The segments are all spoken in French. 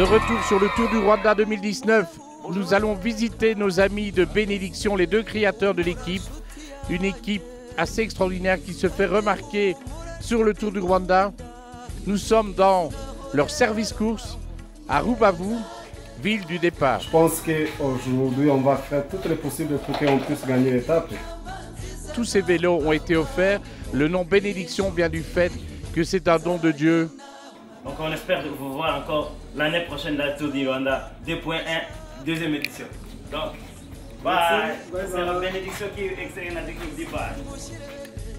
De retour sur le Tour du Rwanda 2019, nous allons visiter nos amis de Bénédiction, les deux créateurs de l'équipe. Une équipe assez extraordinaire qui se fait remarquer sur le Tour du Rwanda. Nous sommes dans leur service course à Rubavu, ville du départ. Je pense qu'aujourd'hui, on va faire tout le possible pour qu'on puisse gagner l'étape. Tous ces vélos ont été offerts. Le nom Bénédiction vient du fait que c'est un don de Dieu. Donc on espère vous voir encore l'année prochaine dans le Tour du Rwanda 2.1, deuxième édition. Donc, bye. C'est la Bénédiction qui externe notre équipe du bye.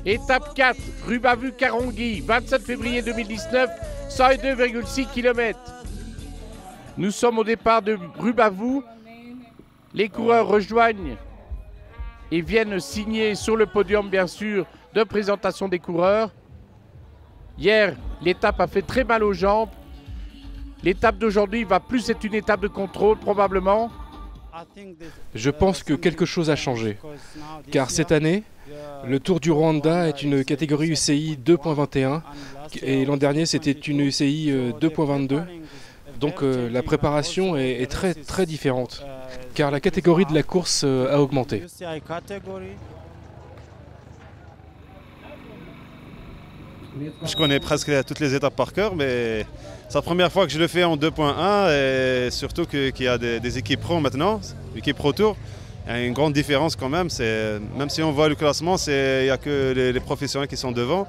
Étape 4, Rubavu-Karongi, 27 février 2019, 102,6 km. Nous sommes au départ de Rubavu. Les coureurs rejoignent et viennent signer sur le podium, bien sûr, de présentation des coureurs. Hier, l'étape a fait très mal aux jambes. L'étape d'aujourd'hui va plus être une étape de contrôle, probablement. Je pense que quelque chose a changé, car cette année, le Tour du Rwanda est une catégorie UCI 2.21 et l'an dernier c'était une UCI 2.22. Donc la préparation est très différente, car la catégorie de la course a augmenté. Je connais presque toutes les étapes par cœur, mais c'est la première fois que je le fais en 2.1 et surtout qu'il y a des équipes pro maintenant, l'équipe Pro Tour. Il y a une grande différence quand même. Même si on voit le classement, il n'y a que les professionnels qui sont devant.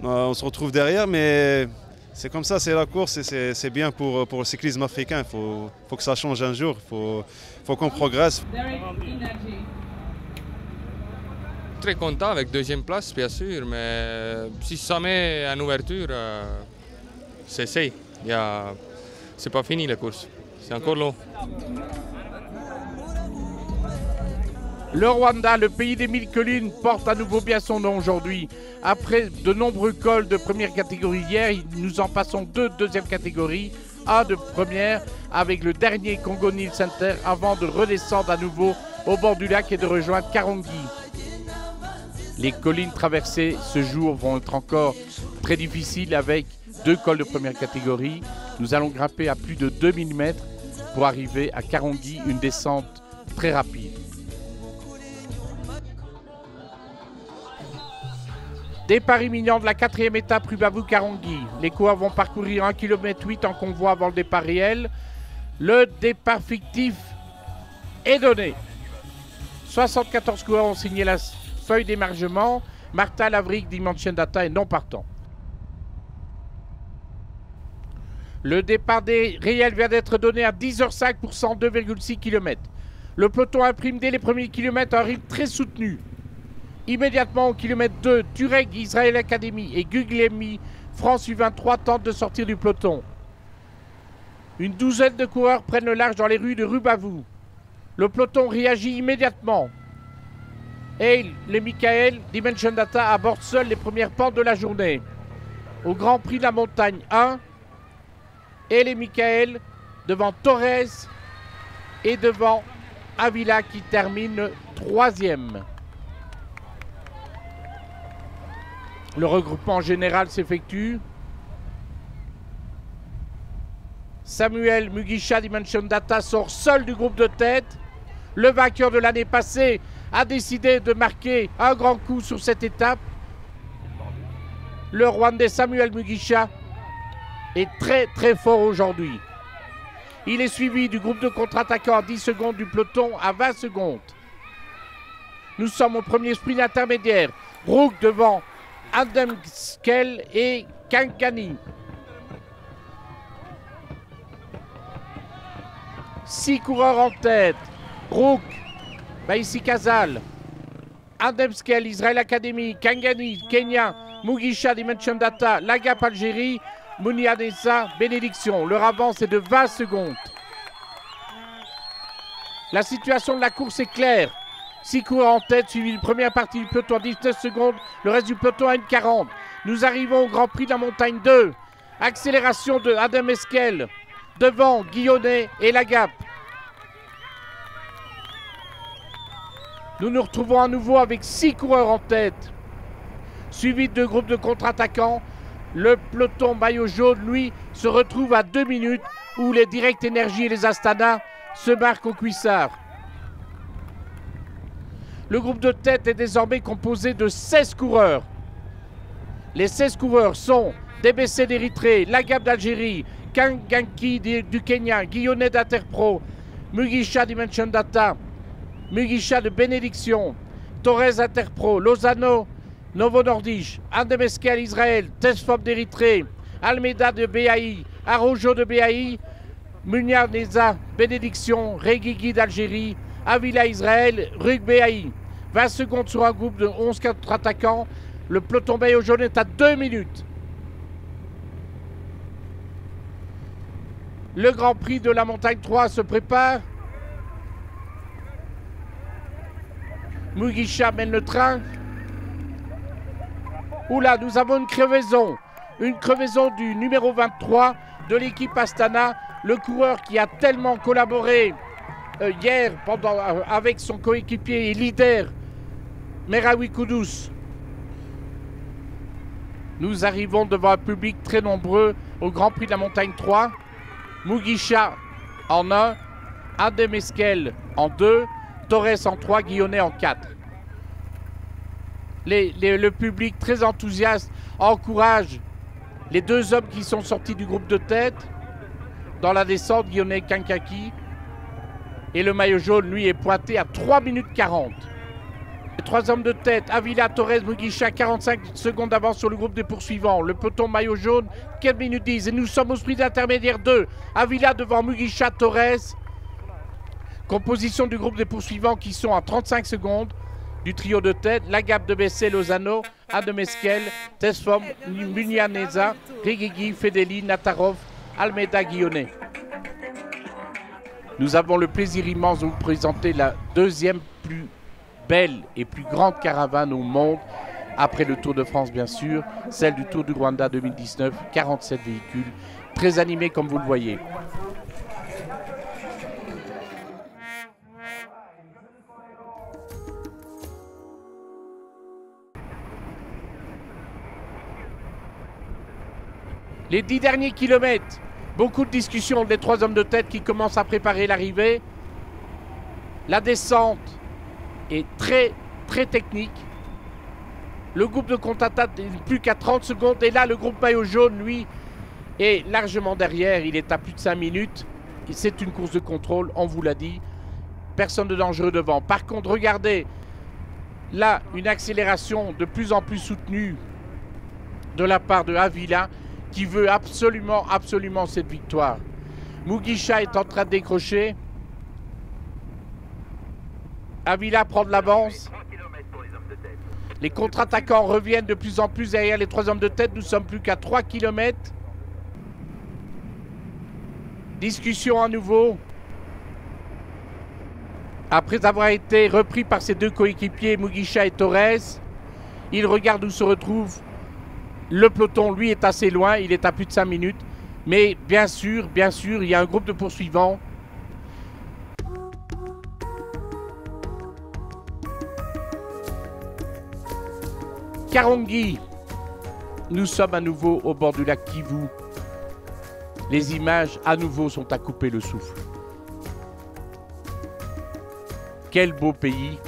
On se retrouve derrière, mais c'est comme ça, c'est la course et c'est bien pour le cyclisme africain. Il faut que ça change un jour, il faut qu'on progresse. Très content avec deuxième place, bien sûr, mais si ça met en ouverture, c'est pas fini la course, c'est encore long. Le Rwanda, le pays des mille collines, porte à nouveau bien son nom aujourd'hui. Après de nombreux cols de première catégorie hier, nous en passons deux de deuxième catégorie, un de première avec le dernier Congo-Nil Center avant de redescendre à nouveau au bord du lac et de rejoindre Karongi. Les collines traversées ce jour vont être encore très difficiles avec deux cols de première catégorie. Nous allons grimper à plus de 2000 mètres pour arriver à Karongi, une descente très rapide. Départ imminent de la quatrième étape Rubavu-Karongi. Les coureurs vont parcourir 1,8 km en convoi avant le départ réel. Le départ fictif est donné. 74 coureurs ont signé la feuille d'émargement. Martin Lavric, Dimension Data est non partant. Le départ des réels vient d'être donné à 10h05 pour 102,6 km. Le peloton imprime dès les premiers kilomètres un rythme très soutenu. Immédiatement au kilomètre 2, Tureg, Israel Academy et Guglielmi, France U23 tentent de sortir du peloton. Une douzaine de coureurs prennent le large dans les rues de Rubavu. Le peloton réagit immédiatement. Et les Michael, Dimension Data abordent seuls les premières pentes de la journée. Au Grand Prix de la Montagne 1, et les Michael devant Torres et devant Avila qui termine troisième. Le regroupement général s'effectue. Samuel Mugisha Dimension Data sort seul du groupe de tête. Le vainqueur de l'année passée a décidé de marquer un grand coup sur cette étape. Le Rwandais Samuel Mugisha est très fort aujourd'hui. Il est suivi du groupe de contre-attaquants à 10 secondes, du peloton à 20 secondes. Nous sommes au premier sprint intermédiaire. Rook devant Adamskel et Kankani. 6 coureurs en tête. Rook, Baïsi Kazal, Adamskel, Israel Academy, Kangani, Kenya, Mugisha, Dimension Data, Lagap Algérie, Mouni Adessa, Bénédiction. Leur avance est de 20 secondes. La situation de la course est claire. 6 coureurs en tête, suivi d'une première partie du peloton à 19 secondes, le reste du peloton à 1,40. Nous arrivons au Grand Prix de la Montagne 2. Accélération de Adam Esquel, devant Guillonnet et Lagap. Nous nous retrouvons à nouveau avec 6 coureurs en tête, suivi de 2 groupes de contre-attaquants. Le peloton maillot jaune, lui, se retrouve à 2 minutes où les Direct Energy et les Astana se marquent au cuissard. Le groupe de tête est désormais composé de 16 coureurs. Les 16 coureurs sont DBC d'Érythrée, Lagab d'Algérie, Kanganki du Kenya, Guillonnet d'Interpro, Mugisha Dimension Data, Mugisha de Bénédiction, Torres Interpro, Lozano, Novo Nordisk, Andemeskel Israël, Tesfop d'Érythrée, Almeida de BAI, Arojo de BAI, Munia Neza, Bénédiction, Regigi d'Algérie, Avila Israël, Rug BAI. 20 secondes sur un groupe de 11 contre-attaquants. Le peloton maillot jaune est à 2 minutes. Le Grand Prix de la Montagne 3 se prépare. Mugisha mène le train. Oula, nous avons une crevaison. Une crevaison du numéro 23 de l'équipe Astana. Le coureur qui a tellement collaboré hier avec son coéquipier et leader Meraoui Kudus. Nous arrivons devant un public très nombreux au Grand Prix de la Montagne 3. Mugisha en 1, Andemeskel en 2, Torres en 3, Guillonnet en 4. Le public très enthousiaste encourage les deux hommes qui sont sortis du groupe de tête. Dans la descente, Guillonnet Kankaki. Et le maillot jaune, lui, est pointé à 3 minutes 40. Les trois hommes de tête, Avila, Torres, Mugisha, 45 secondes d'avance sur le groupe des poursuivants. Le peloton maillot jaune, 4 minutes 10. Et nous sommes au sprint intermédiaire 2. Avila devant Mugisha, Torres. Composition du groupe des poursuivants qui sont à 35 secondes. Du trio de tête, Lagab de Bessé, Lozano, Andemeskel, Tesfom, Munianeza, Rigigi, Fedeli, Natarov, Almeida, Guillonnet. Nous avons le plaisir immense de vous présenter la deuxième plus belle et plus grande caravane au monde, après le Tour de France bien sûr, celle du Tour du Rwanda 2019, 47 véhicules, très animés comme vous le voyez. Les 10 derniers kilomètres, beaucoup de discussions des trois hommes de tête qui commencent à préparer l'arrivée. La descente est très technique. Le groupe de contre-attaque n'est plus qu'à 30 secondes. Et là, le groupe maillot jaune, lui, est largement derrière. Il est à plus de 5 minutes. C'est une course de contrôle, on vous l'a dit. Personne de dangereux devant. Par contre, regardez, là, une accélération de plus en plus soutenue de la part de Avila, qui veut absolument cette victoire. Mugisha est en train de décrocher. Avila prend de l'avance. Les contre-attaquants reviennent de plus en plus derrière les trois hommes de tête. Nous sommes plus qu'à 3 km. Discussion à nouveau. Après avoir été repris par ses deux coéquipiers, Mugisha et Torres, il regarde où se retrouve. Le peloton, lui, est assez loin. Il est à plus de 5 minutes. Mais bien sûr, il y a un groupe de poursuivants. Karongi. Nous sommes à nouveau au bord du lac Kivu. Les images, à nouveau, sont à couper le souffle. Quel beau pays!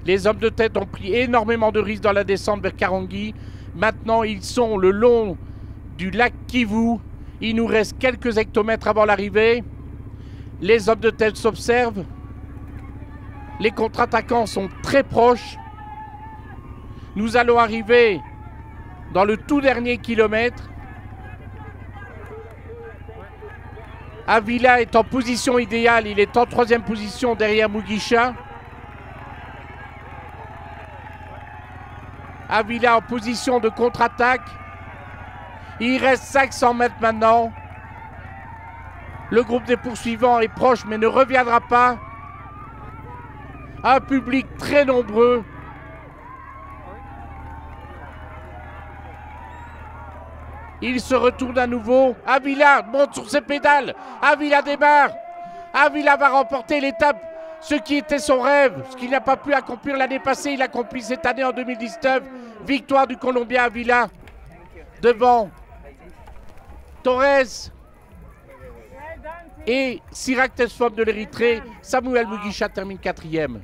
Les hommes de tête ont pris énormément de risques dans la descente vers Karongi. Maintenant, ils sont le long du lac Kivu. Il nous reste quelques hectomètres avant l'arrivée. Les hommes de tête s'observent. Les contre-attaquants sont très proches. Nous allons arriver dans le tout dernier kilomètre. Avila est en position idéale. Il est en 3e position derrière Mugisha. Avila en position de contre-attaque. Il reste 500 mètres maintenant. Le groupe des poursuivants est proche mais ne reviendra pas. Un public très nombreux. Il se retourne à nouveau. Avila monte sur ses pédales. Avila démarre. Avila va remporter l'étape. Ce qui était son rêve, ce qu'il n'a pas pu accomplir l'année passée, il accomplit cette année en 2019. Victoire du Colombien Avila devant Torres et Sirac Tesfom de l'Érythrée. Samuel Mugisha termine 4e.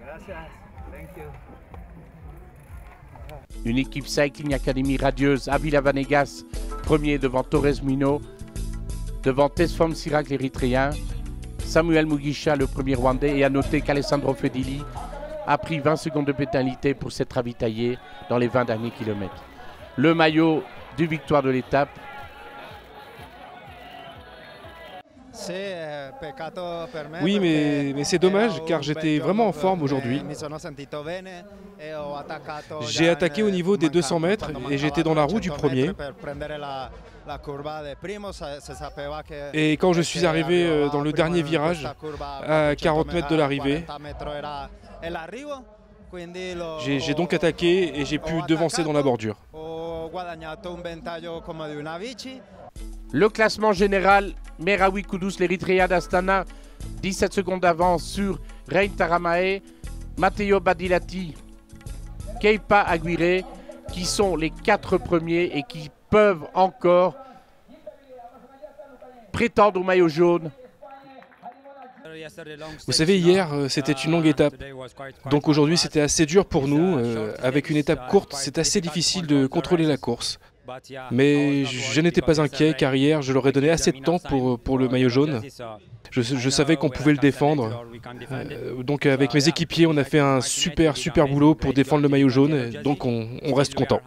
Une équipe Cycling Academy radieuse. Avila Vanegas, premier devant Torres Mino, devant Tesfom Sirac l'Érythréen. Samuel Mugisha, le premier Rwandais, et à noter qu'Alessandro Fedili a pris 20 secondes de pénalité pour s'être ravitaillé dans les 20 derniers kilomètres. Le maillot du victoire de l'étape. Oui, mais c'est dommage car j'étais vraiment en forme aujourd'hui. J'ai attaqué au niveau des 200 mètres et j'étais dans la roue du premier. Et quand je suis arrivé dans le dernier virage, à 40 mètres de l'arrivée, j'ai donc attaqué et j'ai pu devancer dans la bordure. Le classement général, Meraoui Kudus, l'Érythréen d'Astana, 17 secondes d'avance sur Rein Taramae, Matteo Badilati, Keipa Aguirre, qui sont les 4 premiers et qui peuvent encore prétendre au maillot jaune. Vous savez, hier, c'était une longue étape. Donc aujourd'hui, c'était assez dur pour nous. Avec une étape courte, c'est assez difficile de contrôler la course. Mais je n'étais pas inquiet car hier, je leur ai donné assez de temps pour le maillot jaune. Je savais qu'on pouvait le défendre. Donc avec mes équipiers, on a fait un super boulot pour défendre le maillot jaune. Donc on reste content.